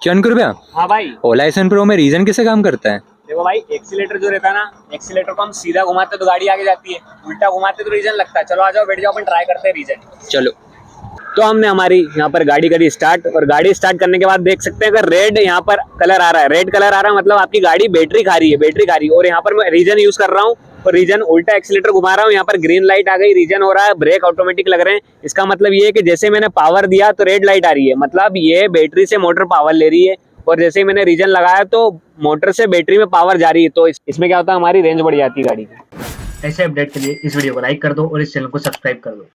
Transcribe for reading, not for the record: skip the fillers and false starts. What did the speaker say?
क्यों अंकुर भैया, हाँ भाई। ओला एस प्रो में रीजन किससे काम करता है? देखो भाई, एक्सीलेटर जो रहता है ना, एक्सीलेटर को हम सीधा घुमाते तो गाड़ी आगे जाती है, उल्टा घुमाते तो रीजन लगता है। चलो आ जाओ, बैठ जाओ, अपन ट्राई करते हैं रीजन। चलो। तो हमने हमारी यहाँ पर गाड़ी करी स्टार्ट, और गाड़ी स्टार्ट करने के बाद देख सकते हैं अगर रेड यहाँ पर कलर आ रहा है, रेड कलर आ रहा है मतलब आपकी गाड़ी बैटरी खा रही है, बैटरी खा रही है। और यहाँ पर मैं रीजन यूज कर रहा हूँ, और रीजन उल्टा एक्सीलेटर घुमा रहा हूँ, यहाँ पर ग्रीन लाइट आ गई, रीजन हो रहा है, ब्रेक ऑटोमेटिक लग रहे हैं। इसका मतलब ये है कि जैसे मैंने पावर दिया तो रेड लाइट आ रही है, मतलब ये बैटरी से मोटर पावर ले रही है। और जैसे ही मैंने रीजन लगाया तो मोटर से बैटरी में पावर जा रही है, तो इसमें क्या होता है, हमारी रेंज बढ़ जाती है गाड़ी की। ऐसे अपडेट के लिए इस वीडियो को लाइक कर दो और इस चैनल को सब्सक्राइब कर दो।